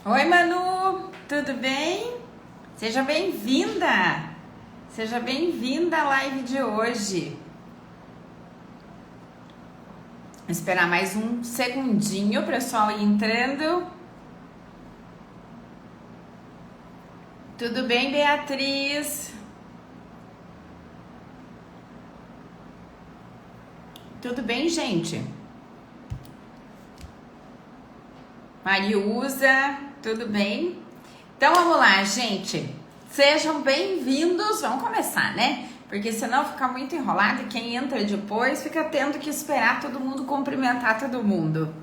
Oi, Manu, tudo bem? Seja bem-vinda! Seja bem-vinda à live de hoje. Vou esperar mais um segundinho o pessoal ir entrando. Tudo bem, Beatriz? Tudo bem, gente? Mariusa, tudo bem? Então vamos lá, gente. Sejam bem-vindos. Vamos começar, né? Porque senão fica muito enrolado e quem entra depois fica tendo que esperar todo mundo cumprimentar todo mundo.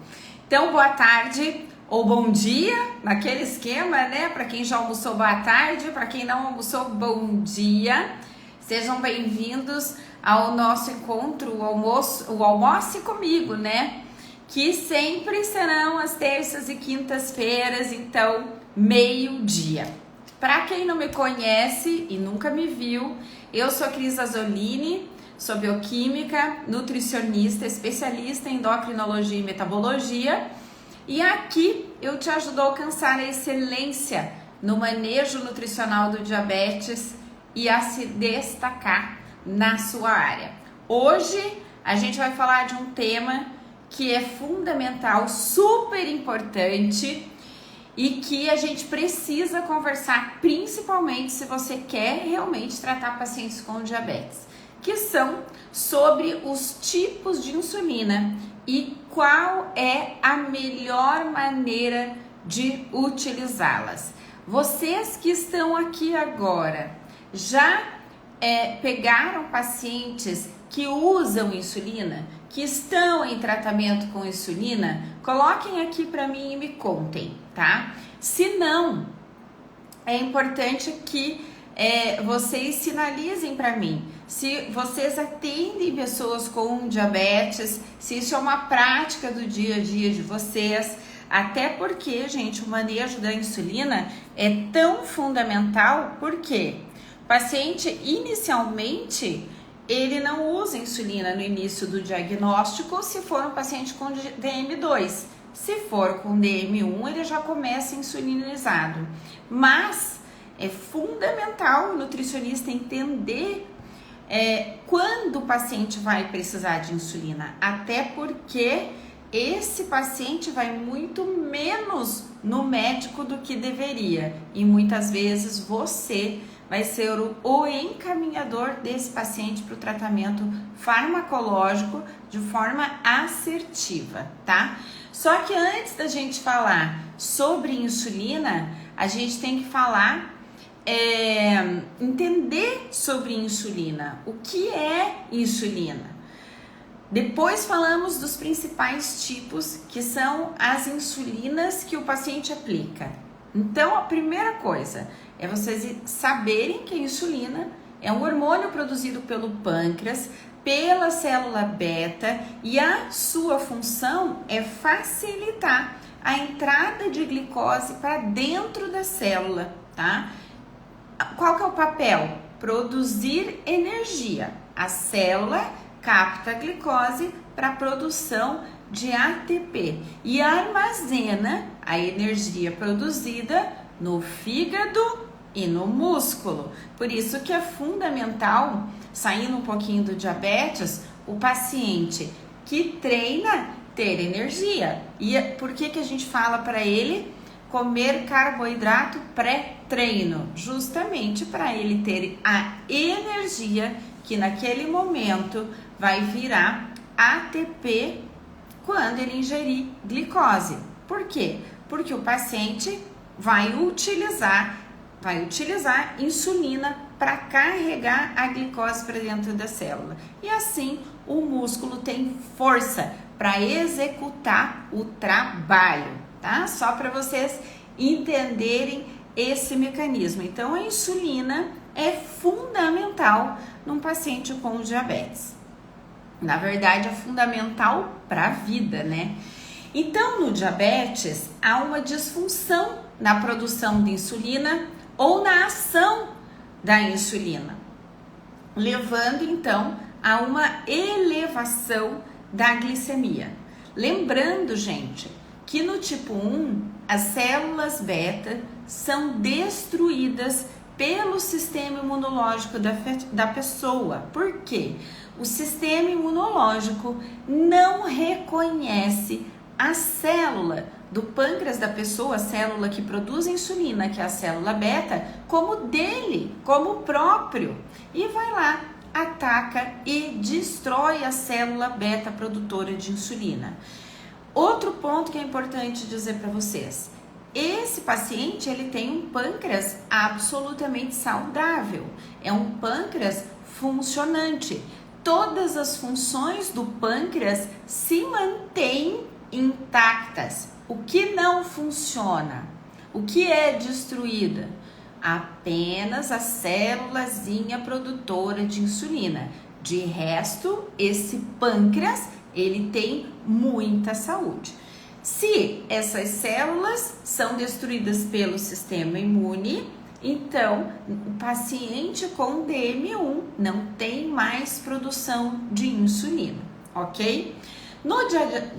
Então, boa tarde ou bom dia, naquele esquema, né? Para quem já almoçou, boa tarde. Para quem não almoçou, bom dia. Sejam bem-vindos ao nosso encontro, o Almoce Comigo, né? Que sempre serão as terças e quintas-feiras, então, meio-dia. Para quem não me conhece e nunca me viu, eu sou Cris Azzolini, sou bioquímica, nutricionista, especialista em endocrinologia e metabologia, e aqui eu te ajudo a alcançar a excelência no manejo nutricional do diabetes e a se destacar na sua área. Hoje a gente vai falar de um tema que é fundamental, super importante e que a gente precisa conversar, principalmente se você quer realmente tratar pacientes com diabetes, que são sobre os tipos de insulina e qual é a melhor maneira de utilizá-las. Vocês que estão aqui agora já pegaram pacientes que usam insulina, que estão em tratamento com insulina? Coloquem aqui para mim e me contem, tá? Se não, é importante que vocês sinalizem para mim se vocês atendem pessoas com diabetes, se isso é uma prática do dia a dia de vocês, até porque, gente, o manejo da insulina é tão fundamental, porque o paciente inicialmente ele não usa insulina no início do diagnóstico se for um paciente com DM2. Se for com DM1, ele já começa insulinizado. Mas é fundamental o nutricionista entender quando o paciente vai precisar de insulina, até porque esse paciente vai muito menos no médico do que deveria. E muitas vezes você vai ser o encaminhador desse paciente para o tratamento farmacológico de forma assertiva, tá? Só que antes da gente falar sobre insulina, a gente tem que falar, entender sobre insulina. O que é insulina? Depois falamos dos principais tipos, que são as insulinas que o paciente aplica. Então, a primeira coisa é vocês saberem que a insulina é um hormônio produzido pelo pâncreas, pela célula beta, e a sua função é facilitar a entrada de glicose para dentro da célula, tá? Qual que é o papel? Produzir energia. A célula capta a glicose para a produção de ATP e armazena a energia produzida no fígado e no músculo. Por isso que é fundamental, saindo um pouquinho do diabetes, o paciente que treina ter energia. E por que a gente fala para ele comer carboidrato pré-treino? Justamente para ele ter a energia que naquele momento vai virar ATP quando ele ingerir glicose. Por quê? Porque o paciente vai utilizar insulina para carregar a glicose para dentro da célula. E assim o músculo tem força para executar o trabalho, tá? Só para vocês entenderem esse mecanismo. Então, a insulina é fundamental num paciente com diabetes. Na verdade, é fundamental para a vida, né? Então, no diabetes, há uma disfunção na produção de insulina ou na ação da insulina, levando então a uma elevação da glicemia. Lembrando, gente, que no tipo 1, as células beta são destruídas pelo sistema imunológico da pessoa. Por quê? O sistema imunológico não reconhece a célula do pâncreas da pessoa, a célula que produz insulina, que é a célula beta, como dele, como próprio. E vai lá, ataca e destrói a célula beta produtora de insulina. Outro ponto que é importante dizer para vocês. Esse paciente, ele tem um pâncreas absolutamente saudável. É um pâncreas funcionante. Todas as funções do pâncreas se mantêm intactas. O que não funciona? O que é destruída? Apenas a célulazinha produtora de insulina. De resto, esse pâncreas, ele tem muita saúde. Se essas células são destruídas pelo sistema imune, então o paciente com DM1 não tem mais produção de insulina, ok? No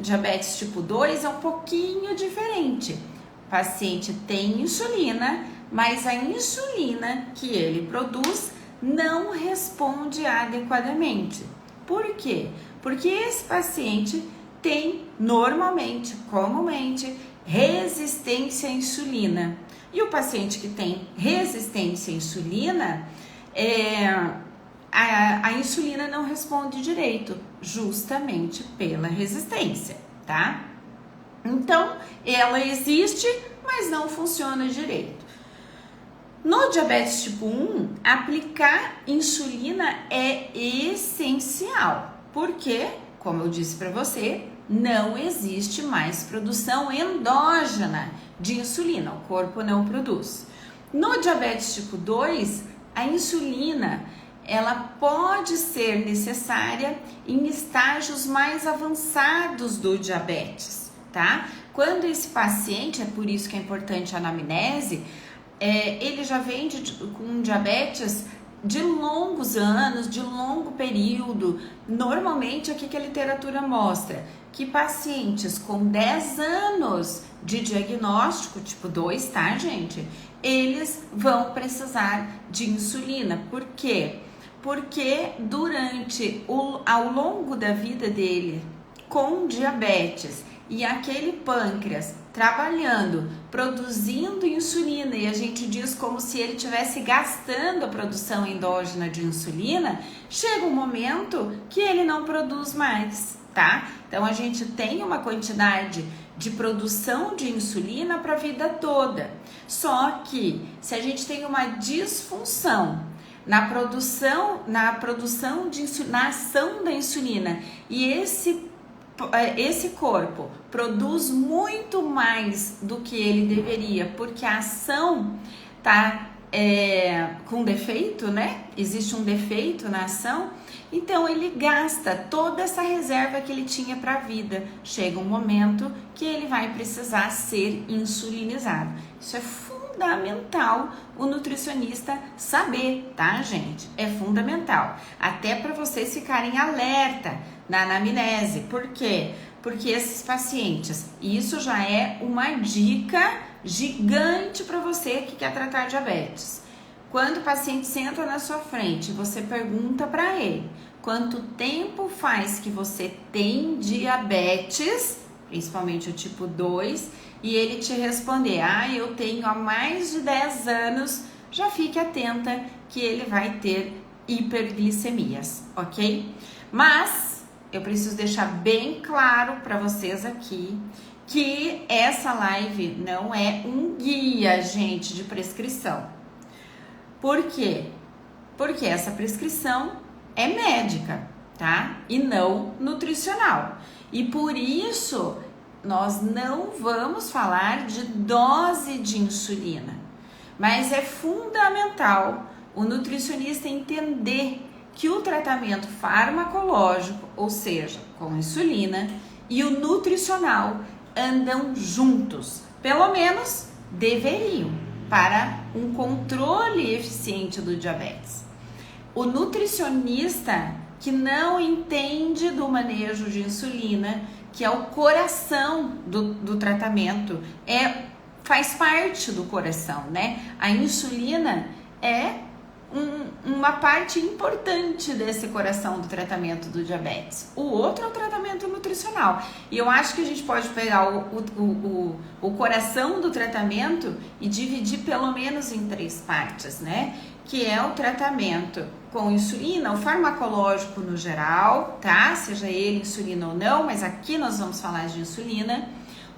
diabetes tipo 2 é um pouquinho diferente. O paciente tem insulina, mas a insulina que ele produz não responde adequadamente. Por quê? Porque esse paciente tem normalmente, comumente, resistência à insulina. E o paciente que tem resistência à insulina, a insulina não responde direito, justamente pela resistência, tá? Então, ela existe, mas não funciona direito. No diabetes tipo 1, aplicar insulina é essencial, porque, como eu disse para você, não existe mais produção endógena de insulina, o corpo não produz. No diabetes tipo 2, a insulina, ela pode ser necessária em estágios mais avançados do diabetes, tá? Quando esse paciente, é por isso que é importante a anamnese, ele já vem com diabetes de longos anos, de longo período. Normalmente, o que a literatura mostra? Que pacientes com 10 anos de diagnóstico, tipo 2, tá, gente? Eles vão precisar de insulina. Por quê? Porque ao longo da vida dele, com diabetes, e aquele pâncreas trabalhando, produzindo insulina, e a gente diz como se ele estivesse gastando a produção endógena de insulina, chega um momento que ele não produz mais, tá? Então a gente tem uma quantidade de produção de insulina para a vida toda. Só que se a gente tem uma disfunção na produção de insulina, na ação da insulina, e esse corpo produz muito mais do que ele deveria, porque a ação tá com defeito, né? Existe um defeito na ação, então ele gasta toda essa reserva que ele tinha para a vida. Chega um momento que ele vai precisar ser insulinizado. Isso é fundamental o nutricionista saber, tá, gente? É fundamental. Até para vocês ficarem alerta na anamnese. Por quê? Porque esses pacientes, isso já é uma dica gigante para você que quer tratar diabetes. Quando o paciente senta na sua frente, você pergunta para ele quanto tempo faz que você tem diabetes, principalmente o tipo 2, e ele te responder, eu tenho há mais de 10 anos, já fique atenta que ele vai ter hiperglicemias, ok? Mas eu preciso deixar bem claro para vocês aqui que essa live não é um guia, gente, de prescrição. Por quê? Porque essa prescrição é médica, tá? E não nutricional. E por isso nós não vamos falar de dose de insulina. Mas é fundamental o nutricionista entender que o tratamento farmacológico, ou seja, com insulina, e o nutricional andam juntos. Pelo menos deveriam, para um controle eficiente do diabetes. O nutricionista que não entende do manejo de insulina, que é o coração do tratamento, faz parte do coração, né? A insulina é uma parte importante desse coração do tratamento do diabetes. O outro é o tratamento nutricional. E eu acho que a gente pode pegar o coração do tratamento e dividir pelo menos em 3 partes, né? Que é o tratamento com insulina, o farmacológico no geral, tá? Seja ele insulina ou não, mas aqui nós vamos falar de insulina.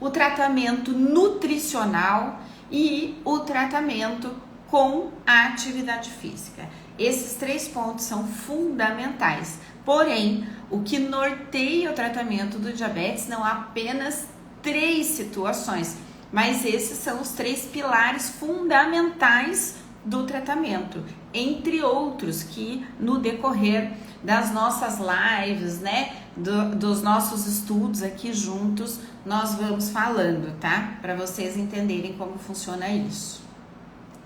O tratamento nutricional e o tratamento com a atividade física. Esses 3 pontos são fundamentais. Porém, o que norteia o tratamento do diabetes não há apenas 3 situações, mas esses são os 3 pilares fundamentais do tratamento, entre outros que no decorrer das nossas lives, né, dos nossos estudos aqui juntos, nós vamos falando, tá? Para vocês entenderem como funciona isso.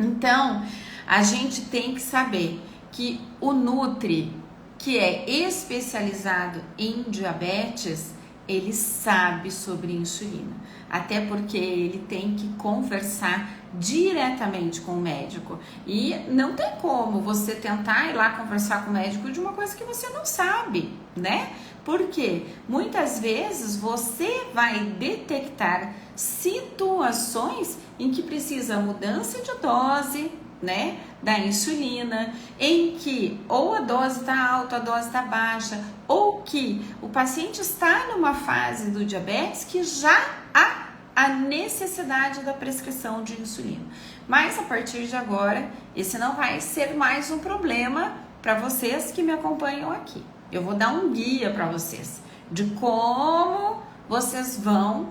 Então, a gente tem que saber que o Nutri, que é especializado em diabetes, ele sabe sobre insulina. Até porque ele tem que conversar diretamente com o médico. E não tem como você tentar ir lá conversar com o médico de uma coisa que você não sabe, né? Porque muitas vezes você vai detectar situações em que precisa mudança de dose, né, da insulina, em que ou a dose está alta, a dose está baixa, ou que o paciente está numa fase do diabetes que já há a necessidade da prescrição de insulina. Mas a partir de agora, esse não vai ser mais um problema para vocês que me acompanham aqui. Eu vou dar um guia para vocês de como vocês vão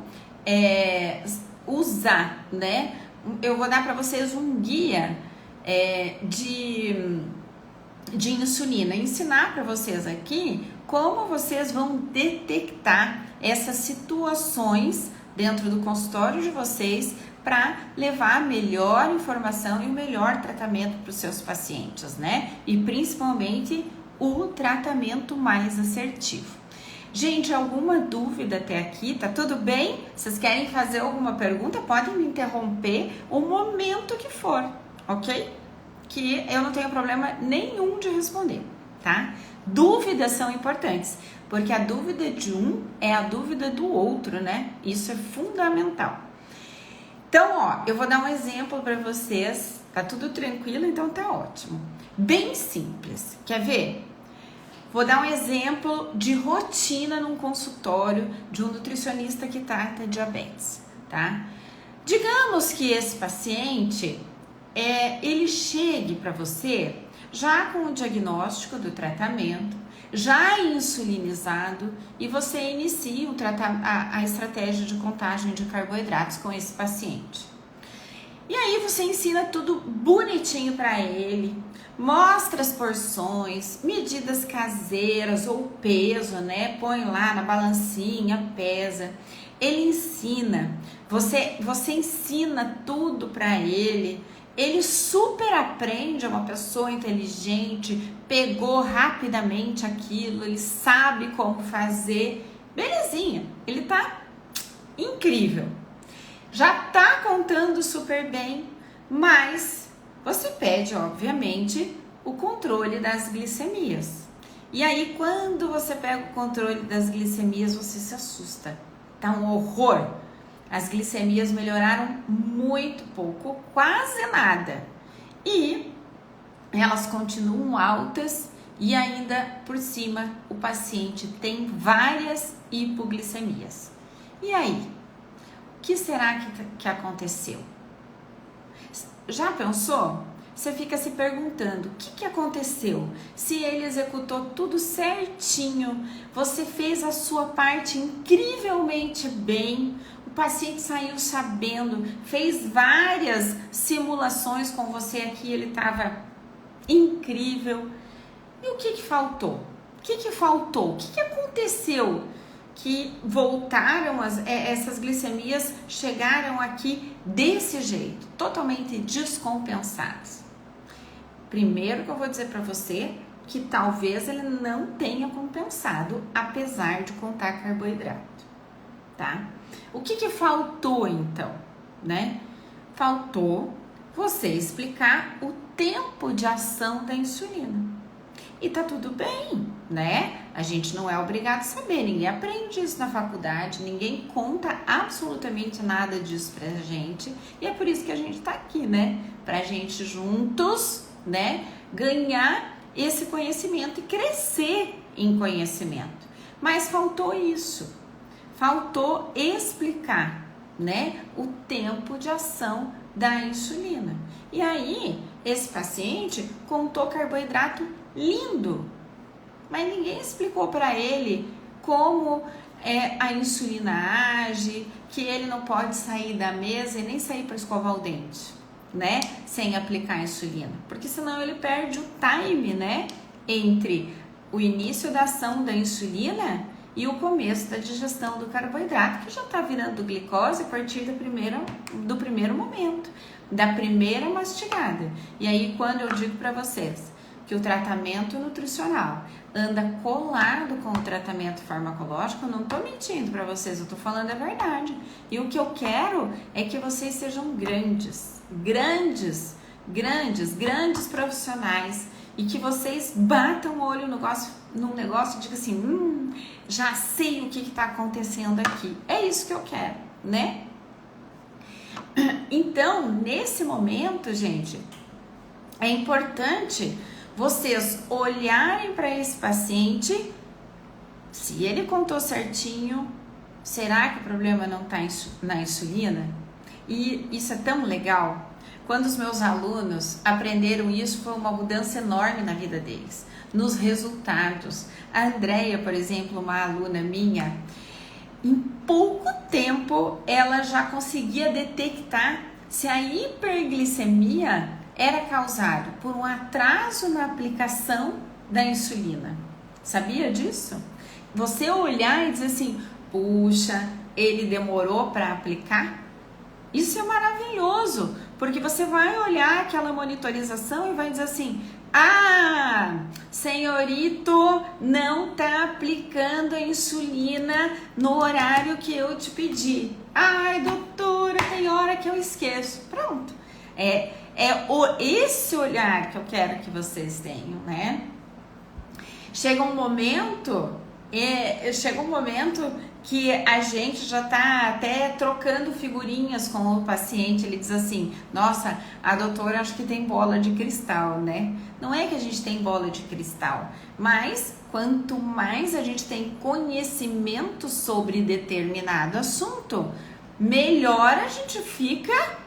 usar, né? Eu vou dar para vocês um guia de insulina, ensinar para vocês aqui como vocês vão detectar essas situações dentro do consultório de vocês para levar a melhor informação e o melhor tratamento para os seus pacientes, né? E principalmente o tratamento mais assertivo. Gente, alguma dúvida até aqui? Tá tudo bem? Vocês querem fazer alguma pergunta? Podem me interromper o momento que for, ok? Que eu não tenho problema nenhum de responder, tá? Dúvidas são importantes, porque a dúvida de um é a dúvida do outro, né? Isso é fundamental. Então, ó, eu vou dar um exemplo para vocês. Tá tudo tranquilo, então tá ótimo. Bem simples. Quer ver? Vou dar um exemplo de rotina num consultório de um nutricionista que trata diabetes, tá? Digamos que esse paciente, ele chegue para você já com o diagnóstico do tratamento, já insulinizado, e você inicia a estratégia de contagem de carboidratos com esse paciente. E aí você ensina tudo bonitinho para ele, mostra as porções, medidas caseiras ou peso, né? Põe lá na balancinha, pesa. Ele ensina, você ensina tudo para ele. Ele super aprende, é uma pessoa inteligente, pegou rapidamente aquilo, ele sabe como fazer. Belezinha, ele tá incrível. Já tá contando super bem, mas você pede, obviamente, o controle das glicemias. E aí, quando você pega o controle das glicemias, você se assusta. Tá um horror. As glicemias melhoraram muito pouco, quase nada. E elas continuam altas e ainda por cima o paciente tem várias hipoglicemias. E aí? O que será que aconteceu? Já pensou? Você fica se perguntando, o que aconteceu? Se ele executou tudo certinho, você fez a sua parte incrivelmente bem, o paciente saiu sabendo, fez várias simulações com você aqui, ele estava incrível. E o que faltou? O que faltou? O que aconteceu? Que voltaram, essas glicemias chegaram aqui desse jeito, totalmente descompensadas. Primeiro que eu vou dizer para você que talvez ele não tenha compensado, apesar de contar carboidrato. tá? O que faltou então, né? Faltou você explicar o tempo de ação da insulina. E tá tudo bem, né? A gente não é obrigado a saber, ninguém aprende isso na faculdade, ninguém conta absolutamente nada disso pra gente. E é por isso que a gente tá aqui, né? Pra gente juntos, né, ganhar esse conhecimento e crescer em conhecimento. Mas faltou isso, faltou explicar, né, o tempo de ação da insulina. E aí, esse paciente contou carboidrato lindo, mas ninguém explicou para ele como a insulina age, que ele não pode sair da mesa e nem sair para escovar o dente, né, sem aplicar a insulina, porque senão ele perde o time, né, entre o início da ação da insulina e o começo da digestão do carboidrato, que já está virando glicose a partir do primeiro momento, da primeira mastigada. E aí, quando eu digo para vocês que o tratamento nutricional anda colado com o tratamento farmacológico, eu não estou mentindo para vocês, eu estou falando a verdade. E o que eu quero é que vocês sejam grandes profissionais e que vocês batam o olho num negócio e digam assim, já sei o que está acontecendo aqui. É isso que eu quero, né? Então, nesse momento, gente, é importante vocês olharem para esse paciente, se ele contou certinho, será que o problema não está na insulina? E isso é tão legal. Quando os meus alunos aprenderam isso, foi uma mudança enorme na vida deles, nos resultados. A Andréia, por exemplo, uma aluna minha, em pouco tempo ela já conseguia detectar se a hiperglicemia era causado por um atraso na aplicação da insulina. Sabia disso? Você olhar e dizer assim, puxa, ele demorou para aplicar? Isso é maravilhoso, porque você vai olhar aquela monitorização e vai dizer assim, senhorito, não tá aplicando a insulina no horário que eu te pedi. Ai, doutora, tem hora que eu esqueço. Pronto. Esse olhar que eu quero que vocês tenham, né? Chega um momento que a gente já tá até trocando figurinhas com o paciente. Ele diz assim, nossa, a doutora acho que tem bola de cristal, né? Não é que a gente tem bola de cristal, mas quanto mais a gente tem conhecimento sobre determinado assunto, melhor a gente fica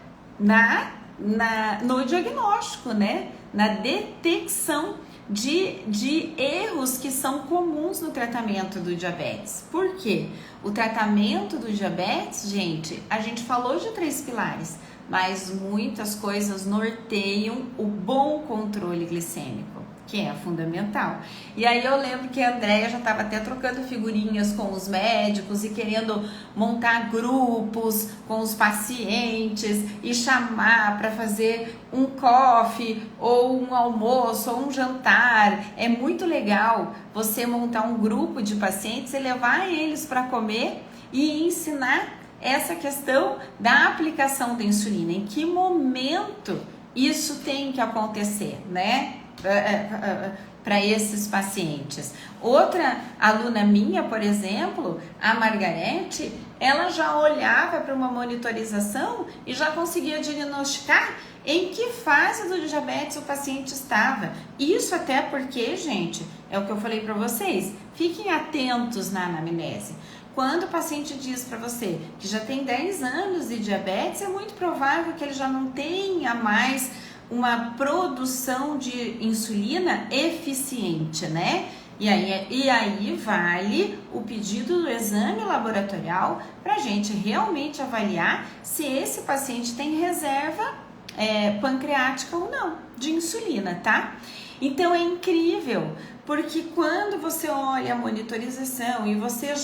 no diagnóstico, né? Na detecção de erros que são comuns no tratamento do diabetes. Por quê? O tratamento do diabetes, gente, a gente falou de 3 pilares, mas muitas coisas norteiam o bom controle glicêmico, que é fundamental. E aí eu lembro que a Andréia já estava até trocando figurinhas com os médicos e querendo montar grupos com os pacientes e chamar para fazer um coffee ou um almoço ou um jantar. É muito legal você montar um grupo de pacientes e levar eles para comer e ensinar essa questão da aplicação da insulina. Em que momento isso tem que acontecer, né? Para esses pacientes. Outra aluna minha, por exemplo, a Margarete, ela já olhava para uma monitorização e já conseguia diagnosticar em que fase do diabetes o paciente estava. Isso até porque, gente, é o que eu falei para vocês, fiquem atentos na anamnese. Quando o paciente diz para você que já tem 10 anos de diabetes, é muito provável que ele já não tenha mais uma produção de insulina eficiente, né? E aí vale o pedido do exame laboratorial para a gente realmente avaliar se esse paciente tem reserva pancreática ou não de insulina, tá? Então é incrível, porque quando você olha a monitorização e você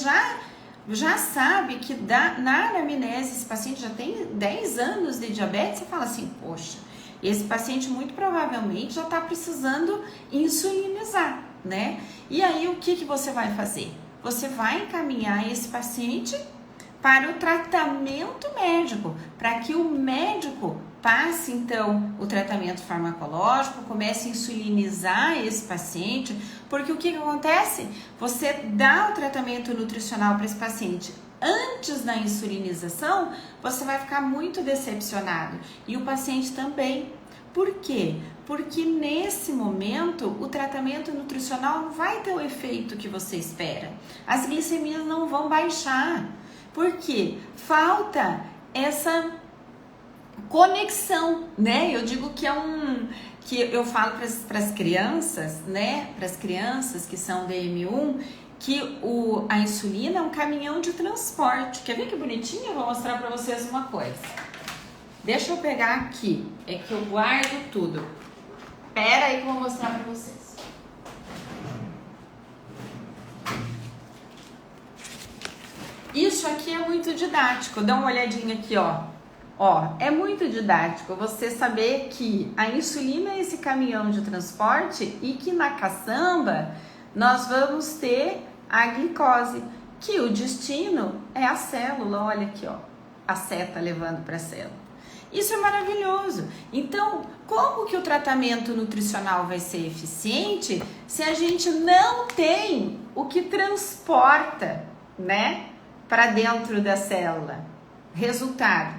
já sabe que na anamnese esse paciente já tem 10 anos de diabetes, você fala assim, poxa, esse paciente muito provavelmente já está precisando insulinizar, né? E aí o que você vai fazer? Você vai encaminhar esse paciente para o tratamento médico, para que o médico passe então o tratamento farmacológico, comece a insulinizar esse paciente, porque o que acontece? Você dá o tratamento nutricional para esse paciente antes da insulinização, você vai ficar muito decepcionado e o paciente também. Por quê? Porque nesse momento o tratamento nutricional não vai ter o efeito que você espera. As glicemias não vão baixar. Por quê? Falta essa conexão, né? Eu digo que que eu falo para as crianças, né? Para as crianças que são DM1, que a insulina é um caminhão de transporte. Quer ver que bonitinho? Eu vou mostrar para vocês uma coisa. Deixa eu pegar aqui, é que eu guardo tudo. Pera aí que eu vou mostrar para vocês. Isso aqui é muito didático. Dá uma olhadinha aqui, ó. Ó, é muito didático você saber que a insulina é esse caminhão de transporte e que na caçamba nós vamos ter a glicose, que o destino é a célula. Olha aqui, ó, a seta levando para a célula. Isso é maravilhoso. Então, como que o tratamento nutricional vai ser eficiente se a gente não tem o que transporta, né, para dentro da célula? Resultado,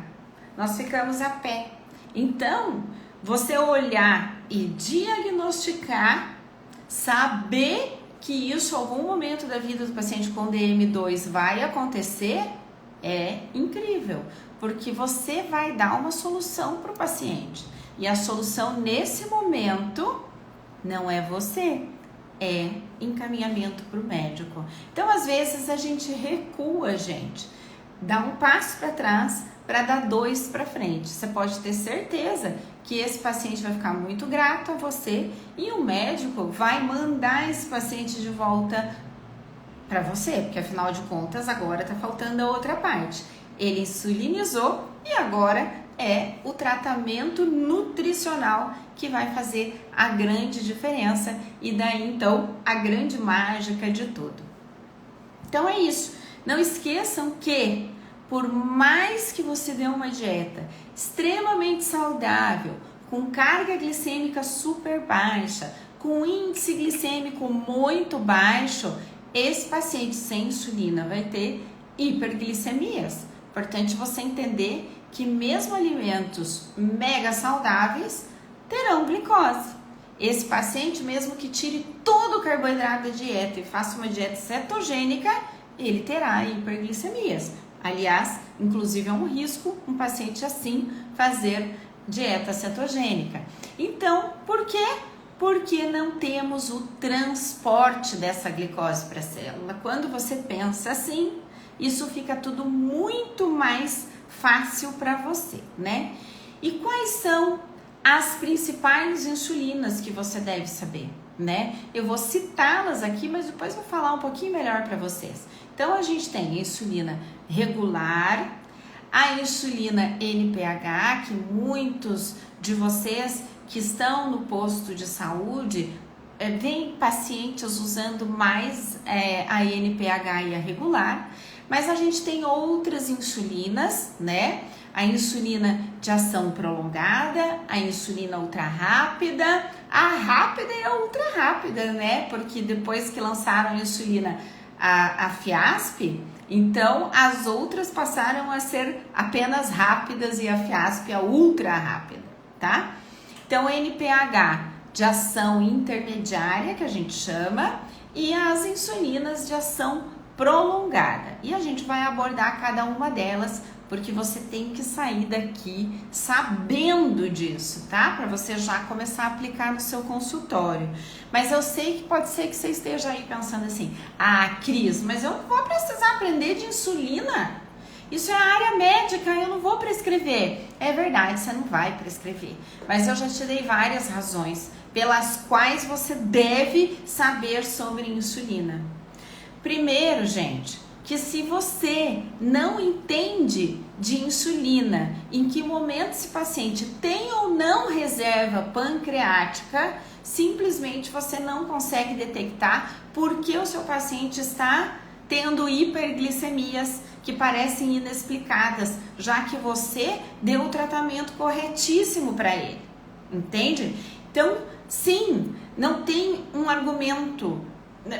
nós ficamos a pé. Então, você olhar e diagnosticar, saber que isso em algum momento da vida do paciente com DM2 vai acontecer, é incrível, porque você vai dar uma solução para o paciente. E a solução nesse momento não é você, é encaminhamento para o médico. Então, às vezes, a gente recua, gente, dá um passo para trás para dar 2 para frente. Você pode ter certeza que esse paciente vai ficar muito grato a você e o médico vai mandar esse paciente de volta para você, porque afinal de contas agora está faltando a outra parte. Ele insulinizou e agora é o tratamento nutricional que vai fazer a grande diferença e daí então a grande mágica de tudo. Então é isso. Não esqueçam que por mais que você dê uma dieta extremamente saudável, com carga glicêmica super baixa, com índice glicêmico muito baixo, esse paciente sem insulina vai ter hiperglicemias. Importante você entender que mesmo alimentos mega saudáveis terão glicose. Esse paciente, mesmo que tire todo o carboidrato da dieta e faça uma dieta cetogênica, ele terá hiperglicemias. Aliás, inclusive é um risco um paciente assim fazer dieta cetogênica. Então, por quê? Porque não temos o transporte dessa glicose para a célula. Quando você pensa assim, isso fica tudo muito mais fácil para você, né? E quais são as principais insulinas que você deve saber, né? Eu vou citá-las aqui, mas depois vou falar um pouquinho melhor para vocês. Então, a gente tem a insulina regular, a insulina NPH, que muitos de vocês que estão no posto de saúde, vem pacientes usando mais a NPH e a regular, mas a gente tem outras insulinas, né? A insulina de ação prolongada, a insulina ultra rápida, a rápida e a ultra rápida, né? Porque depois que lançaram a insulina, a Fiasp, então as outras passaram a ser apenas rápidas e a Fiasp a ultra rápida, tá? Então, NPH de ação intermediária, que a gente chama, e as insulinas de ação prolongada. E a gente vai abordar cada uma delas, porque você tem que sair daqui sabendo disso, tá? Para você já começar a aplicar no seu consultório. Mas eu sei que pode ser que você esteja aí pensando assim, ah, Cris, mas eu não vou precisar aprender de insulina. Isso é a área médica, eu não vou prescrever. É verdade, você não vai prescrever. Mas eu já te dei várias razões pelas quais você deve saber sobre insulina. Primeiro, gente, que se você não entende de insulina, em que momento esse paciente tem ou não reserva pancreática, simplesmente você não consegue detectar porque o seu paciente está tendo hiperglicemias, que parecem inexplicadas, já que você deu o tratamento corretíssimo para ele, entende? Então, sim, não tem um argumento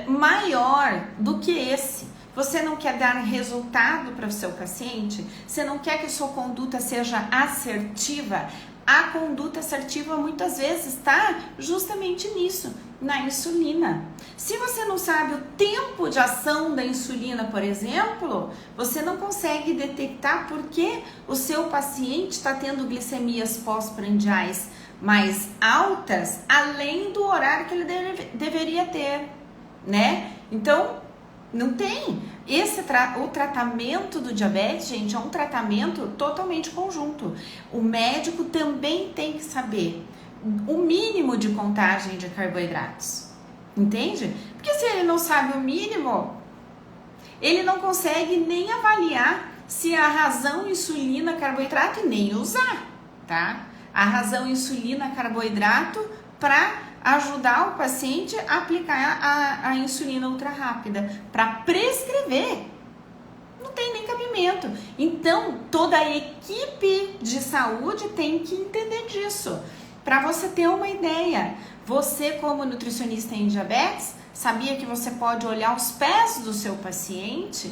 maior do que esse. Você não quer dar resultado para o seu paciente? Você não quer que a sua conduta seja assertiva? A conduta assertiva muitas vezes está justamente nisso, na insulina. Se você não sabe o tempo de ação da insulina, por exemplo, você não consegue detectar por que o seu paciente está tendo glicemias pós-prandiais mais altas, além do horário que ele deveria ter, né? Então, não tem. O tratamento do diabetes, gente, é um tratamento totalmente conjunto. O médico também tem que saber o mínimo de contagem de carboidratos, entende? Porque se ele não sabe o mínimo, ele não consegue nem avaliar se a razão insulina-carboidrato e nem usar, tá? A razão insulina-carboidrato para ajudar o paciente a aplicar a insulina ultra rápida, para prescrever. Não tem nem cabimento. Então, toda a equipe de saúde tem que entender disso. Para você ter uma ideia, você como nutricionista em diabetes, sabia que você pode olhar os pés do seu paciente,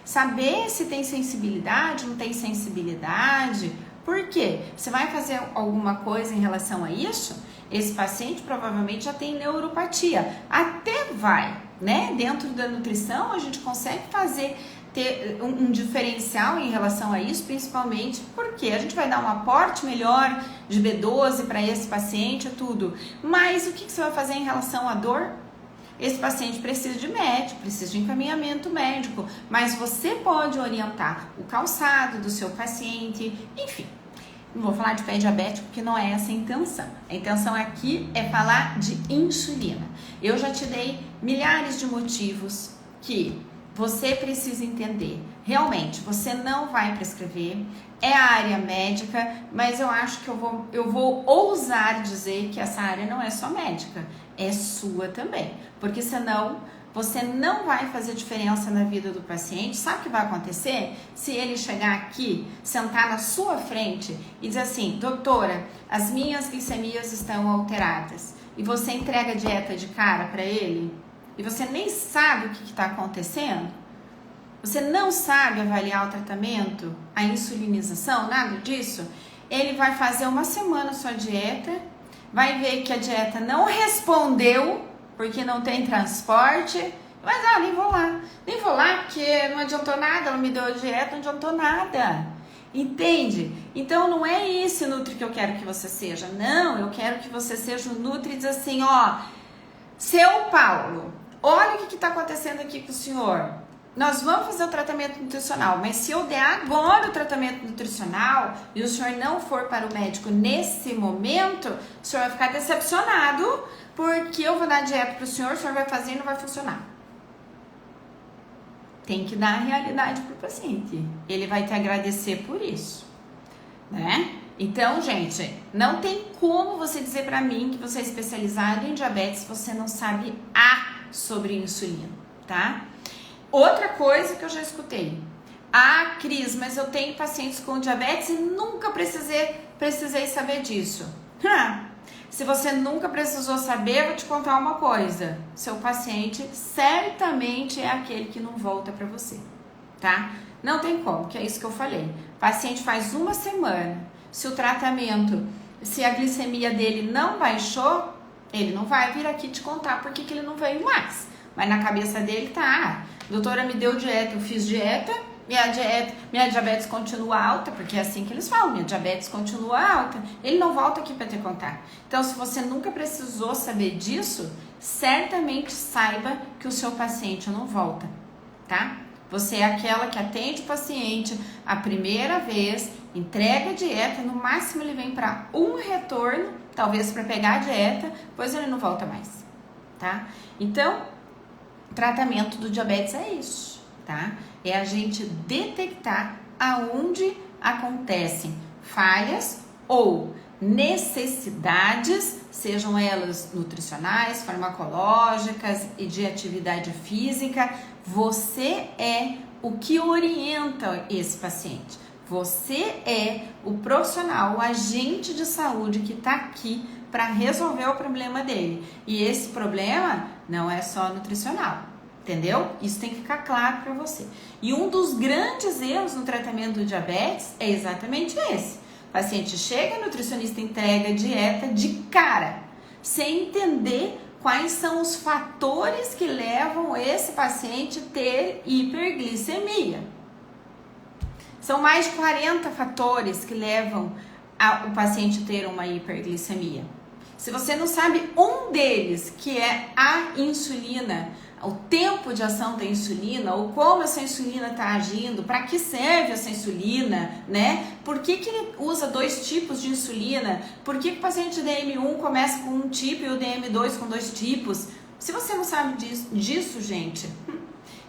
saber se tem sensibilidade, não tem sensibilidade. Por quê? Você vai fazer alguma coisa em relação a isso? Esse paciente provavelmente já tem neuropatia. Até vai, né? Dentro da nutrição a gente consegue ter um diferencial em relação a isso, principalmente porque a gente vai dar um aporte melhor de B12 para esse paciente, tudo. Mas o que você vai fazer em relação à dor? Esse paciente precisa de médico, precisa de encaminhamento médico, mas você pode orientar o calçado do seu paciente, enfim. Não vou falar de pé diabético porque não é essa a intenção. A intenção aqui é falar de insulina. Eu já te dei milhares de motivos que você precisa entender. Realmente, você não vai prescrever, é a área médica, mas eu acho que eu vou ousar dizer que essa área não é só médica, é sua também. Porque senão você não vai fazer diferença na vida do paciente. Sabe o que vai acontecer? Se ele chegar aqui, sentar na sua frente e dizer assim: doutora, as minhas glicemias estão alteradas, e você entrega a dieta de cara para ele, e você nem sabe o que está acontecendo, você não sabe avaliar o tratamento, a insulinização, nada disso, ele vai fazer uma semana a sua dieta, vai ver que a dieta não respondeu, porque não tem transporte, mas nem vou lá porque não adiantou nada, ela me deu a dieta, não adiantou nada, entende? Então não é esse Nutri que eu quero que você seja, não, eu quero que você seja o Nutri e diz assim, ó, seu Paulo, olha o que está acontecendo aqui com o senhor, nós vamos fazer o tratamento nutricional, mas se eu der agora o tratamento nutricional e o senhor não for para o médico nesse momento, o senhor vai ficar decepcionado, porque eu vou dar dieta para o senhor vai fazer e não vai funcionar. Tem que dar a realidade para o paciente. Ele vai te agradecer por isso, né? Então, gente, não tem como você dizer para mim que você é especializado em diabetes se você não sabe sobre insulina, tá? Outra coisa que eu já escutei. Cris, mas eu tenho pacientes com diabetes e nunca precisei saber disso. Se você nunca precisou saber, eu vou te contar uma coisa. Seu paciente certamente é aquele que não volta para você, tá? Não tem como, que é isso que eu falei. O paciente faz uma semana, se o tratamento, se a glicemia dele não baixou, ele não vai vir aqui te contar por que ele não veio mais. Mas na cabeça dele tá, doutora me deu dieta, eu fiz dieta, minha diabetes continua alta, porque é assim que eles falam, minha diabetes continua alta, ele não volta aqui para te contar. Então, se você nunca precisou saber disso, certamente saiba que o seu paciente não volta, tá? Você é aquela que atende o paciente a primeira vez, entrega a dieta, no máximo ele vem para um retorno, talvez para pegar a dieta, depois ele não volta mais, tá? Então, o tratamento do diabetes é isso, tá? É a gente detectar aonde acontecem falhas ou necessidades, sejam elas nutricionais, farmacológicas e de atividade física. Você é o que orienta esse paciente. Você é o profissional, o agente de saúde que está aqui para resolver o problema dele. E esse problema não é só nutricional, entendeu? Isso tem que ficar claro para você. E um dos grandes erros no tratamento do diabetes é exatamente esse. O paciente chega, o nutricionista entrega a dieta de cara, sem entender quais são os fatores que levam esse paciente a ter hiperglicemia. São mais de 40 fatores que levam o paciente a ter uma hiperglicemia. Se você não sabe um deles, que é a insulina, o tempo de ação da insulina, ou como essa insulina está agindo, para que serve essa insulina, né? Por que ele usa 2 tipos de insulina? Por que o paciente DM1 começa com um tipo e o DM2 com 2 tipos? Se você não sabe disso, gente,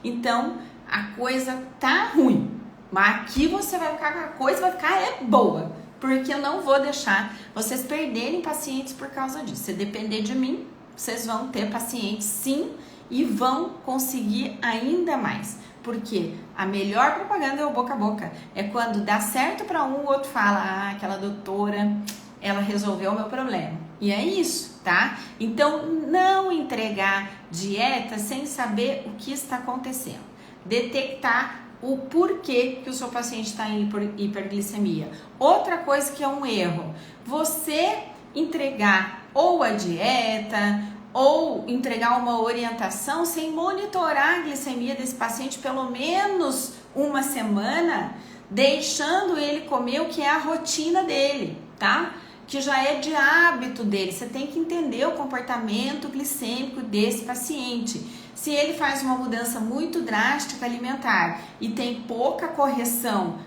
então a coisa tá ruim. Mas aqui você vai ficar, a coisa vai ficar boa, porque eu não vou deixar vocês perderem pacientes por causa disso. Se depender de mim, vocês vão ter pacientes sim, e vão conseguir ainda mais, porque a melhor propaganda é o boca a boca. É quando dá certo para um, o outro fala, aquela doutora, ela resolveu o meu problema. E é isso, tá? Então, não entregar dieta sem saber o que está acontecendo. Detectar o porquê que o seu paciente está em hiperglicemia. Outra coisa que é um erro, você entregar ou a dieta ou entregar uma orientação sem monitorar a glicemia desse paciente pelo menos uma semana, deixando ele comer o que é a rotina dele, tá? Que já é de hábito dele. Você tem que entender o comportamento glicêmico desse paciente. Se ele faz uma mudança muito drástica alimentar e tem pouca correção,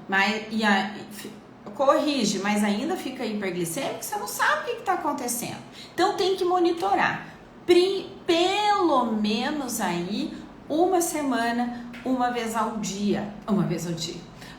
corrige, mas ainda fica hiperglicêmico, você não sabe o que está acontecendo. Então tem que monitorar. Pelo menos aí uma semana, uma vez ao dia,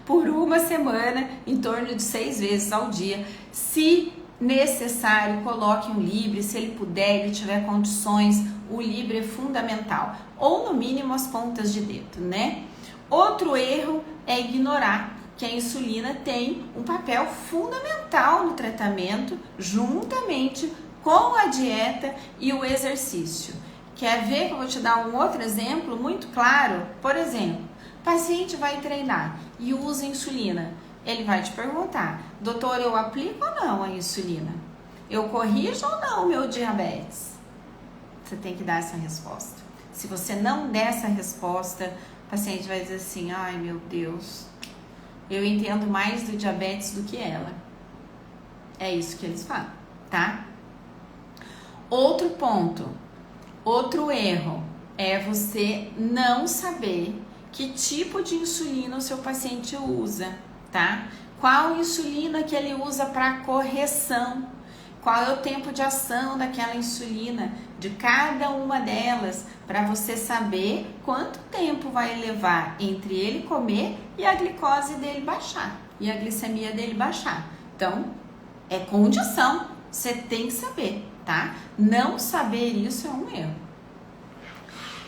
por uma semana, em torno de 6 vezes ao dia. Se necessário, coloque um Libre, se ele puder, ele tiver condições, o Libre é fundamental, ou no mínimo as pontas de dedo, né? Outro erro é ignorar que a insulina tem um papel fundamental no tratamento, juntamente com a dieta e o exercício. Quer ver que eu vou te dar um outro exemplo muito claro? Por exemplo, o paciente vai treinar e usa insulina. Ele vai te perguntar, doutor, eu aplico ou não a insulina? Eu corrijo ou não o meu diabetes? Você tem que dar essa resposta. Se você não der essa resposta, o paciente vai dizer assim, ai meu Deus, eu entendo mais do diabetes do que ela. É isso que eles falam, tá? Outro ponto, outro erro é você não saber que tipo de insulina o seu paciente usa, tá? Qual insulina que ele usa para correção? Qual é o tempo de ação daquela insulina, de cada uma delas, para você saber quanto tempo vai levar entre ele comer e a glicose dele baixar, e a glicemia dele baixar. Então, é condição, você tem que saber, tá? Não saber isso é um erro.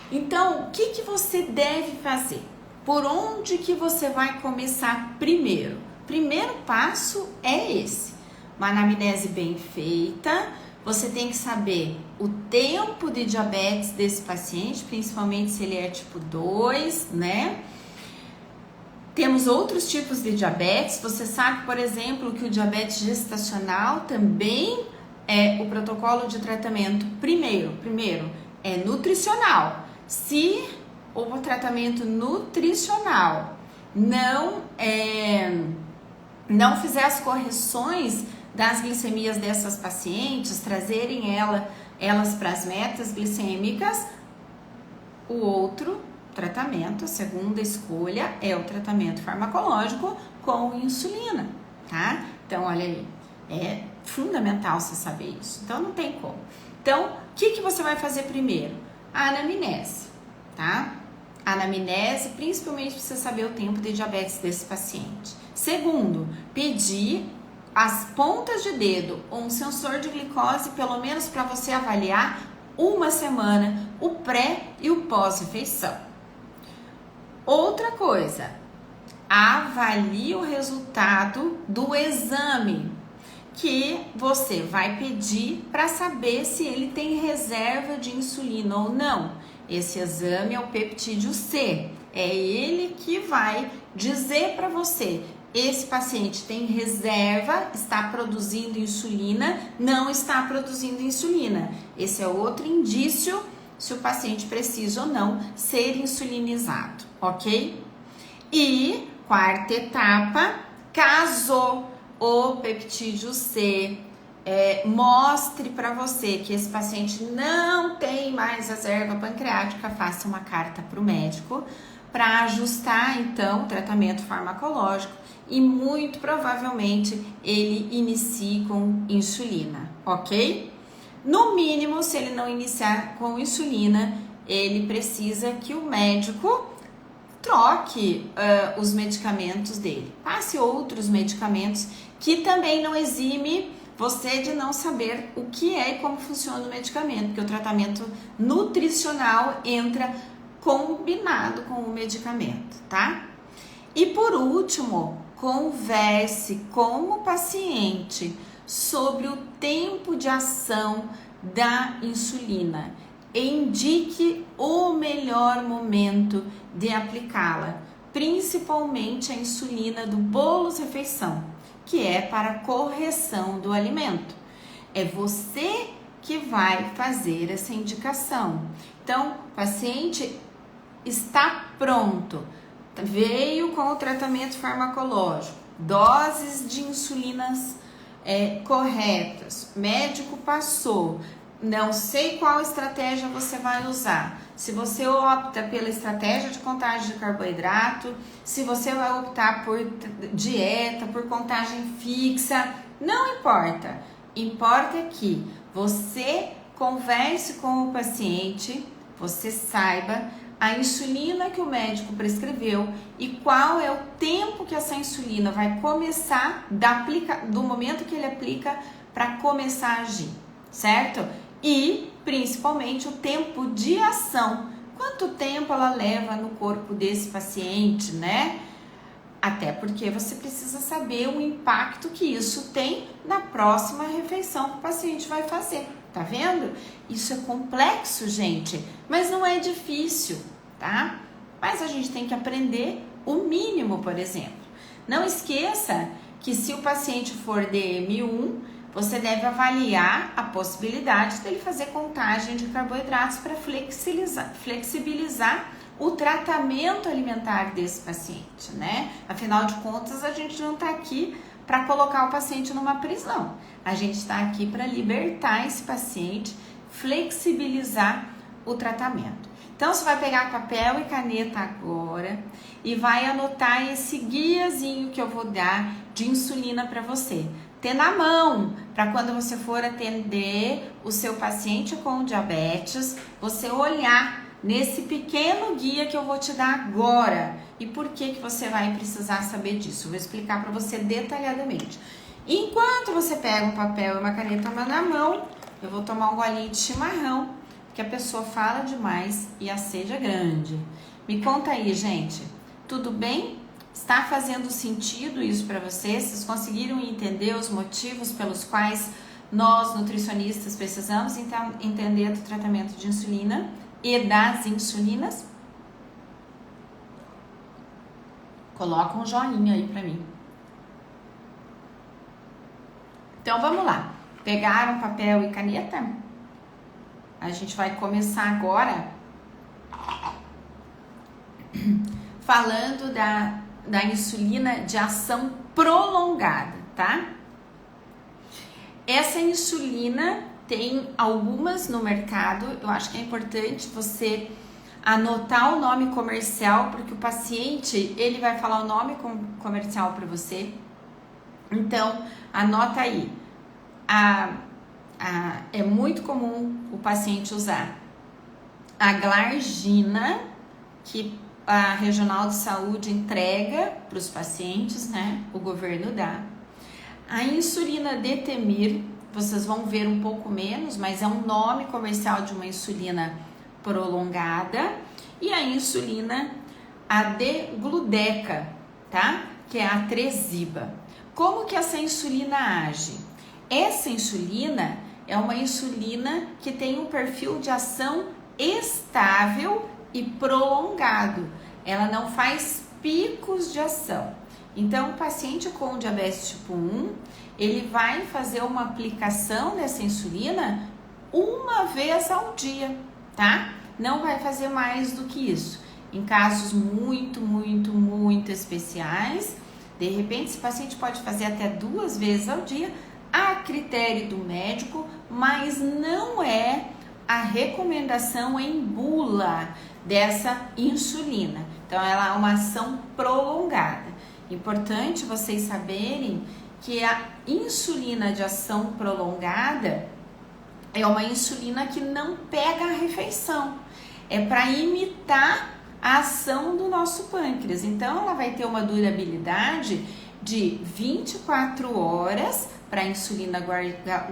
Então, o que você deve fazer? Por onde que você vai começar primeiro? Primeiro passo é esse. Uma anamnese bem feita, você tem que saber o tempo de diabetes desse paciente, principalmente se ele é tipo 2, né? Temos outros tipos de diabetes, você sabe, por exemplo, que o diabetes gestacional também é o protocolo de tratamento primeiro é nutricional. Se o tratamento nutricional não fizer as correções das glicemias dessas pacientes, trazerem elas para as metas glicêmicas, o outro tratamento, a segunda escolha é o tratamento farmacológico com insulina, tá? Então, olha aí, é fundamental você saber isso, então não tem como. Então, o que você vai fazer primeiro? A anamnese, tá? A anamnese, principalmente para você saber o tempo de diabetes desse paciente. Segundo, pedir as pontas de dedo ou um sensor de glicose, pelo menos para você avaliar uma semana, o pré e o pós-refeição. Outra coisa, avalie o resultado do exame que você vai pedir para saber se ele tem reserva de insulina ou não. Esse exame é o peptídeo C. É ele que vai dizer para você: esse paciente tem reserva, está produzindo insulina, não está produzindo insulina. Esse é outro indício se o paciente precisa ou não ser insulinizado, ok? E quarta etapa, caso o peptídeo C mostre para você que esse paciente não tem mais reserva pancreática, faça uma carta para o médico para ajustar então o tratamento farmacológico e muito provavelmente ele inicie com insulina, ok? No mínimo, se ele não iniciar com insulina, ele precisa que o médico troque os medicamentos dele, passe outros medicamentos, que também não exime você de não saber o que é e como funciona o medicamento, porque o tratamento nutricional entra combinado com o medicamento, tá? E por último, converse com o paciente sobre o tempo de ação da insulina. Indique o melhor momento de aplicá-la, principalmente a insulina do bolus-refeição, que é para correção do alimento. É você que vai fazer essa indicação. Então, o paciente está pronto, veio com o tratamento farmacológico, doses de insulinas corretas, médico passou, não sei qual estratégia você vai usar. Se você opta pela estratégia de contagem de carboidrato, se você vai optar por dieta, por contagem fixa, não importa. Importa que você converse com o paciente, você saiba a insulina que o médico prescreveu e qual é o tempo que essa insulina vai começar do momento que ele aplica para começar a agir, certo? E principalmente o tempo de ação, quanto tempo ela leva no corpo desse paciente, né? Até porque você precisa saber o impacto que isso tem na próxima refeição que o paciente vai fazer. Tá vendo? Isso é complexo, gente, mas não é difícil, tá? Mas a gente tem que aprender o mínimo, por exemplo. Não esqueça que se o paciente for DM1, você deve avaliar a possibilidade dele fazer contagem de carboidratos para flexibilizar o tratamento alimentar desse paciente, né? Afinal de contas, a gente não tá aqui para colocar o paciente numa prisão. A gente está aqui para libertar esse paciente, flexibilizar o tratamento. Então, você vai pegar papel e caneta agora e vai anotar esse guiazinho que eu vou dar de insulina para você. Ter na mão, para quando você for atender o seu paciente com diabetes, você olhar nesse pequeno guia que eu vou te dar agora. E por que você vai precisar saber disso? Eu vou explicar para você detalhadamente. Enquanto você pega um papel e uma caneta na mão, eu vou tomar um golinho de chimarrão, porque a pessoa fala demais e a sede é grande. Me conta aí, gente, tudo bem? Está fazendo sentido isso para vocês? Vocês conseguiram entender os motivos pelos quais nós, nutricionistas, precisamos entender do tratamento de insulina e das insulinas? Coloca um joinha aí para mim. Então, vamos lá. Pegaram papel e caneta? A gente vai começar agora falando da insulina de ação prolongada, tá? Essa insulina tem algumas no mercado. Eu acho que é importante você anotar o nome comercial, porque o paciente, ele vai falar o nome comercial para você. Então, anota aí. É muito comum o paciente usar a Glargina, que a Regional de Saúde entrega para os pacientes, né? O governo dá. A insulina Detemir, vocês vão ver um pouco menos, mas é um nome comercial de uma insulina prolongada. E a insulina a Degludec, tá? Que é a Tresiba. Como que essa insulina age? Essa insulina é uma insulina que tem um perfil de ação estável e prolongado. Ela não faz picos de ação. Então, o paciente com diabetes tipo 1, ele vai fazer uma aplicação dessa insulina uma vez ao dia, tá? Não vai fazer mais do que isso. Em casos muito especiais, de repente, esse paciente pode fazer até 2 vezes ao dia, a critério do médico, mas não é a recomendação em bula dessa insulina. Então, ela é uma ação prolongada. Importante vocês saberem que a insulina de ação prolongada é uma insulina que não pega a refeição. É para imitar a ação do nosso pâncreas. Então, ela vai ter uma durabilidade de 24 horas para a insulina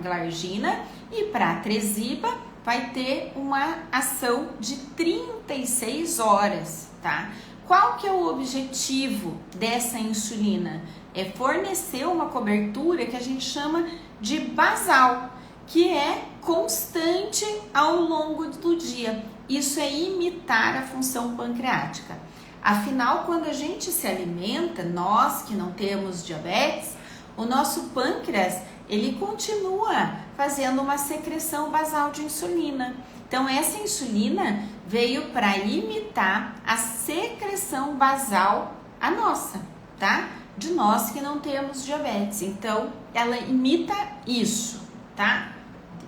glargina e para a Tresiba vai ter uma ação de 36 horas, tá? Qual que é o objetivo dessa insulina? É fornecer uma cobertura que a gente chama de basal, que é constante ao longo do dia. Isso é imitar a função pancreática. Afinal, quando a gente se alimenta, nós que não temos diabetes, o nosso pâncreas, ele continua fazendo uma secreção basal de insulina. Então, essa insulina veio para imitar a secreção basal, a nossa, tá? De nós que não temos diabetes. Então, ela imita isso, tá?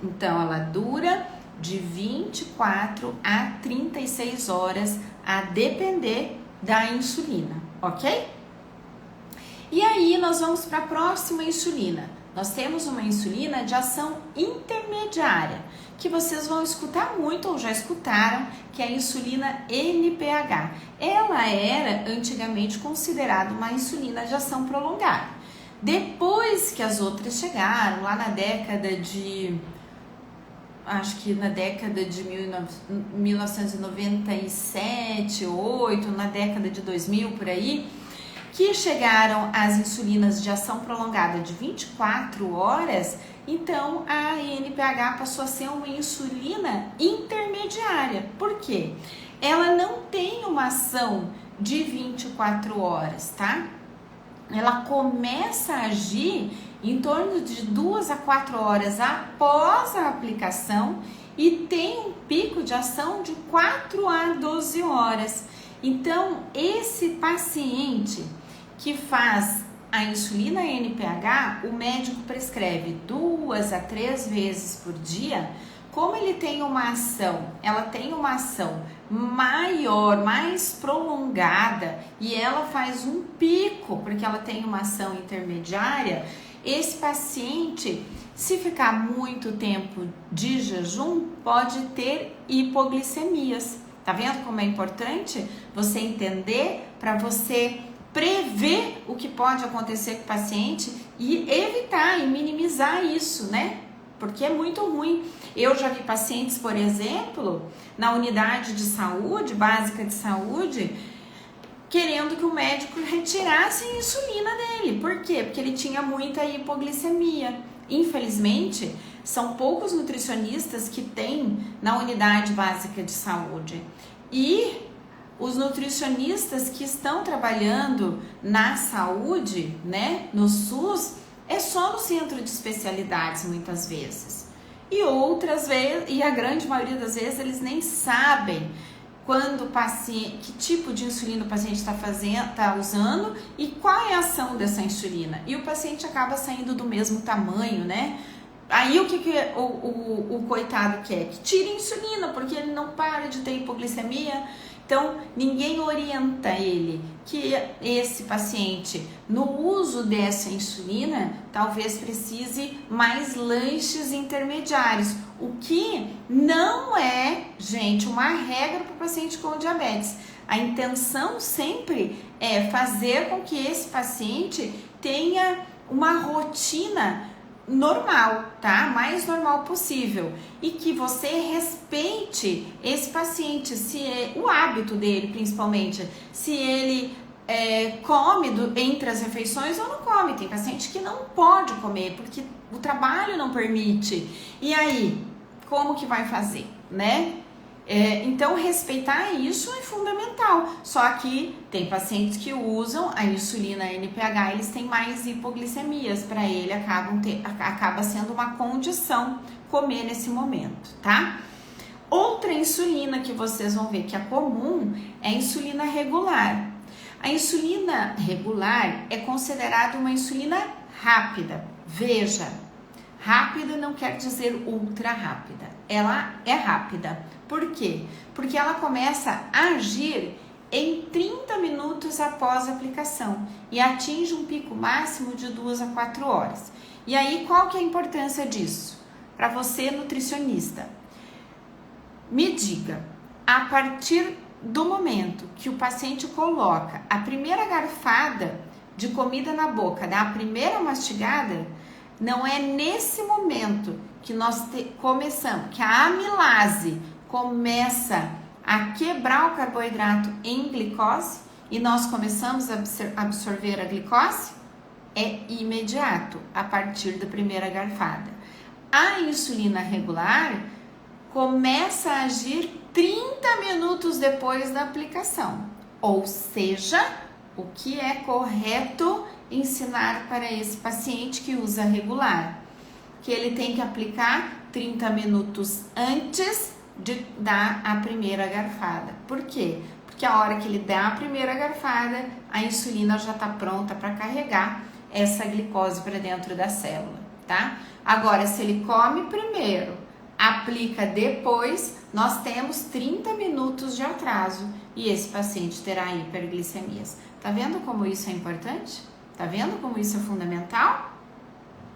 Então, ela dura de 24 a 36 horas, a depender da insulina, ok? E aí, nós vamos para a próxima insulina. Nós temos uma insulina de ação intermediária, que vocês vão escutar muito ou já escutaram, que é a insulina NPH. Ela era antigamente considerada uma insulina de ação prolongada. Depois que as outras chegaram, lá na década de... acho que na década de 1997, 8, na década de 2000, por aí, que chegaram as insulinas de ação prolongada de 24 horas, então a NPH passou a ser uma insulina intermediária. Por quê? Ela não tem uma ação de 24 horas, tá? Ela começa a agir em torno de 2 a 4 horas após a aplicação e tem um pico de ação de 4 a 12 horas. Então, esse paciente que faz a insulina NPH, o médico prescreve 2 a 3 vezes por dia. Como ele tem uma ação, ela tem uma ação maior, mais prolongada e ela faz um pico, porque ela tem uma ação intermediária, esse paciente, se ficar muito tempo de jejum, pode ter hipoglicemias. Tá vendo como é importante você entender para você prever o que pode acontecer com o paciente e evitar e minimizar isso, né? Porque é muito ruim. Eu já vi pacientes, por exemplo, na unidade de saúde, básica de saúde, querendo que o médico retirasse a insulina dele. Por quê? Porque ele tinha muita hipoglicemia. Infelizmente, são poucos nutricionistas que tem na unidade básica de saúde. E os nutricionistas que estão trabalhando na saúde, né, no SUS, é só no centro de especialidades muitas vezes. E outras vezes, e a grande maioria das vezes, eles nem sabem quando o paciente, que tipo de insulina o paciente está usando e qual é a ação dessa insulina. E o paciente acaba saindo do mesmo tamanho, né? Aí o que o coitado quer? Que tire a insulina, porque ele não para de ter hipoglicemia. Então, ninguém orienta ele que esse paciente, no uso dessa insulina, talvez precise mais lanches intermediários, o que não é, gente, uma regra para o paciente com diabetes. A intenção sempre é fazer com que esse paciente tenha uma rotina normal, tá? Mais normal possível. E que você respeite esse paciente, o hábito dele, principalmente. Se ele come entre as refeições ou não come. Tem paciente que não pode comer, porque o trabalho não permite. E aí, como que vai fazer, né? Então, respeitar isso é fundamental. Só que tem pacientes que usam a insulina NPH, eles têm mais hipoglicemias, para ele acaba sendo uma condição comer nesse momento, tá? Outra insulina que vocês vão ver que é comum é a insulina regular. A insulina regular é considerada uma insulina rápida. Veja, rápida não quer dizer ultra rápida. Ela é rápida. Por quê? Porque ela começa a agir em 30 minutos após a aplicação e atinge um pico máximo de 2 a 4 horas. E aí, qual que é a importância disso? Para você, nutricionista, me diga, a partir do momento que o paciente coloca a primeira garfada de comida na boca, dá a primeira mastigada, não é nesse momento que nós começamos, que a amilase começa a quebrar o carboidrato em glicose e nós começamos a absorver a glicose? É imediato, a partir da primeira garfada. A insulina regular começa a agir 30 minutos depois da aplicação. Ou seja, o que é correto ensinar para esse paciente que usa regular? Que ele tem que aplicar 30 minutos antes de dar a primeira garfada. Por quê? Porque a hora que ele dá a primeira garfada, a insulina já está pronta para carregar essa glicose para dentro da célula, tá? Agora, se ele come primeiro, aplica depois, nós temos 30 minutos de atraso e esse paciente terá hiperglicemias. Tá vendo como isso é importante? Tá vendo como isso é fundamental?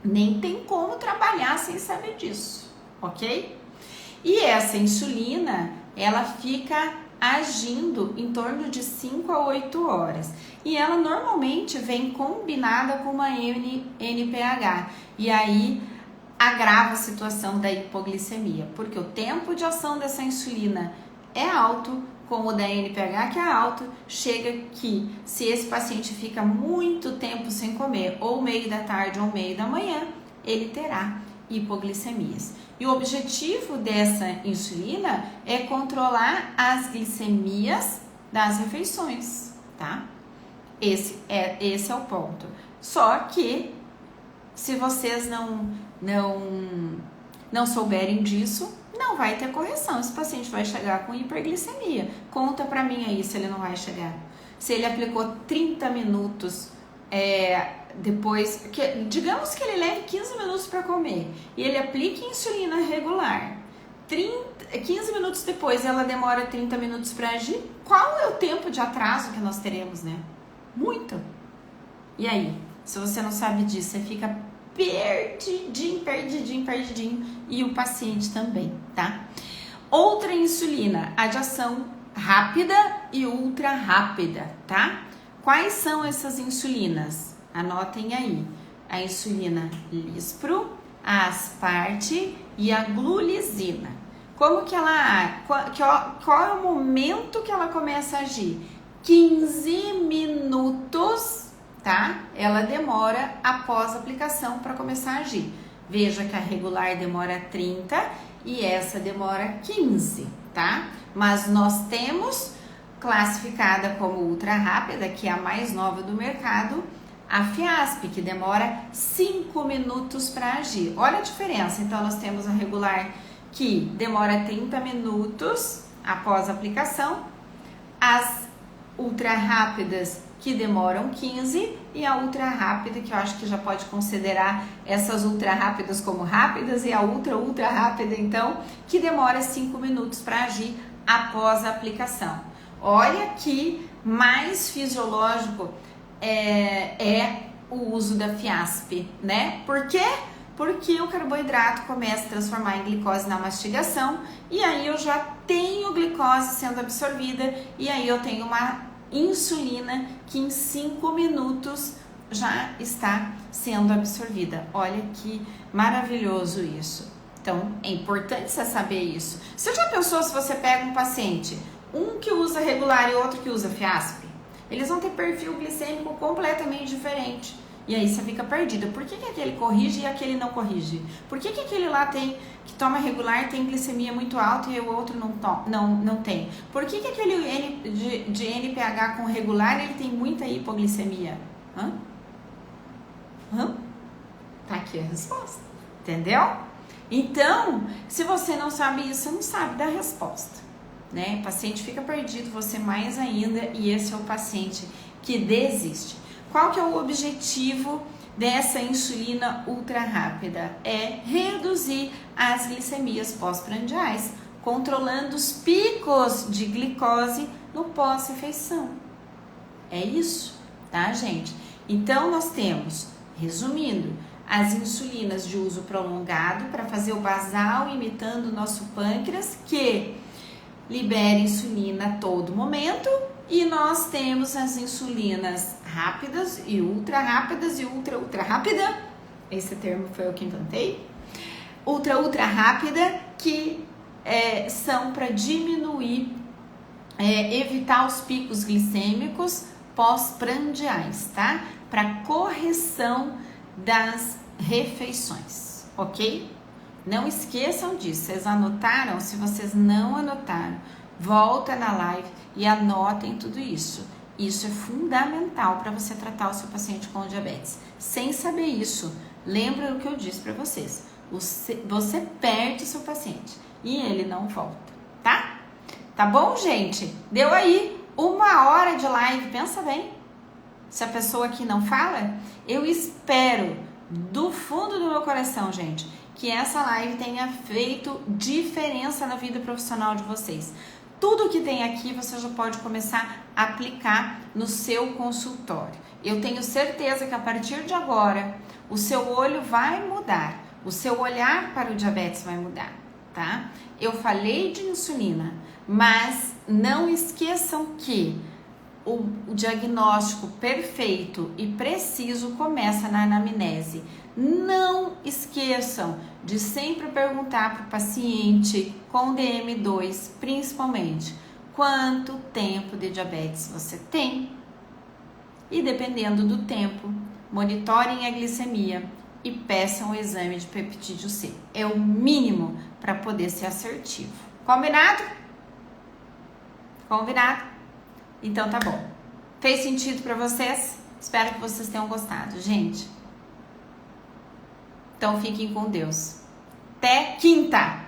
Nem tem como trabalhar sem saber disso, ok? E essa insulina, ela fica agindo em torno de 5 a 8 horas. E ela normalmente vem combinada com uma NPH. E aí agrava a situação da hipoglicemia, porque o tempo de ação dessa insulina é alto, como o da NPH que é alto, chega que se esse paciente fica muito tempo sem comer, ou meio da tarde ou meio da manhã, ele terá hipoglicemias. E o objetivo dessa insulina é controlar as glicemias das refeições, tá? Esse é o ponto. Só que se vocês não souberem disso, não vai ter correção. Esse paciente vai chegar com hiperglicemia. Conta pra mim aí se ele não vai chegar. Se ele aplicou 30 minutos depois, digamos que ele leve 15 minutos para comer e ele aplica insulina regular, 15 minutos depois ela demora 30 minutos para agir, qual é o tempo de atraso que nós teremos, né? Muito. E aí, se você não sabe disso, você fica perdidinho e o paciente também, tá? Outra insulina, a de ação rápida e ultra rápida, tá? Quais são essas insulinas? Anotem aí, a insulina Lispro, a Asparte e a Glulisina. Como que ela, qual é o momento que ela começa a agir? 15 minutos, tá? Ela demora após a aplicação para começar a agir. Veja que a regular demora 30 e essa demora 15, tá? Mas nós temos classificada como ultra rápida, que é a mais nova do mercado, a Fiasp, que demora 5 minutos para agir. Olha a diferença. Então, nós temos a regular que demora 30 minutos após a aplicação, as ultra rápidas que demoram 15 e a ultra rápida, que eu acho que já pode considerar essas ultra rápidas como rápidas, e a ultra rápida, então, que demora 5 minutos para agir após a aplicação. Olha que mais fisiológico é o uso da Fiasp, né? Por quê? Porque o carboidrato começa a transformar em glicose na mastigação e aí eu já tenho glicose sendo absorvida e aí eu tenho uma insulina que em 5 minutos já está sendo absorvida. Olha que maravilhoso isso. Então, é importante você saber isso. Você já pensou se você pega um paciente, um que usa regular e outro que usa Fiasp? Eles vão ter perfil glicêmico completamente diferente. E aí você fica perdida. Por que aquele corrige e aquele não corrige? Por que aquele lá tem, que toma regular, tem glicemia muito alta e o outro não tem? Por que aquele de NPH com regular, ele tem muita hipoglicemia? Tá aqui a resposta. Entendeu? Então, se você não sabe isso, você não sabe da resposta, né? O paciente fica perdido, você mais ainda, e esse é o paciente que desiste. Qual que é o objetivo dessa insulina ultra rápida? É reduzir as glicemias pós-prandiais, controlando os picos de glicose no pós-refeição. É isso, tá, gente? Então, nós temos, resumindo, as insulinas de uso prolongado para fazer o basal imitando o nosso pâncreas, que libera insulina a todo momento, e nós temos as insulinas rápidas e ultra rápida, esse termo foi eu que inventei, ultra rápida, que são para diminuir, evitar os picos glicêmicos pós-prandiais, tá? Para correção das refeições, ok? Não esqueçam disso. Vocês anotaram? Se vocês não anotaram, volta na live e anotem tudo isso. Isso é fundamental para você tratar o seu paciente com diabetes. Sem saber isso, lembra do que eu disse para vocês. Você perde o seu paciente e ele não volta, tá? Tá bom, gente? Deu aí 1 hora de live, pensa bem. Se a pessoa aqui não fala, eu espero do fundo do meu coração, gente, que essa live tenha feito diferença na vida profissional de vocês. Tudo que tem aqui você já pode começar a aplicar no seu consultório. Eu tenho certeza que a partir de agora o seu olho vai mudar, o seu olhar para o diabetes vai mudar, tá? Eu falei de insulina, mas não esqueçam que o diagnóstico perfeito e preciso começa na anamnese. Não esqueçam de sempre perguntar para o paciente com DM2, principalmente, quanto tempo de diabetes você tem. E dependendo do tempo, monitorem a glicemia e peçam o exame de peptídeo C. É o mínimo para poder ser assertivo. Combinado? Combinado? Então tá bom. Fez sentido para vocês? Espero que vocês tenham gostado, gente. Então fiquem com Deus. Até quinta!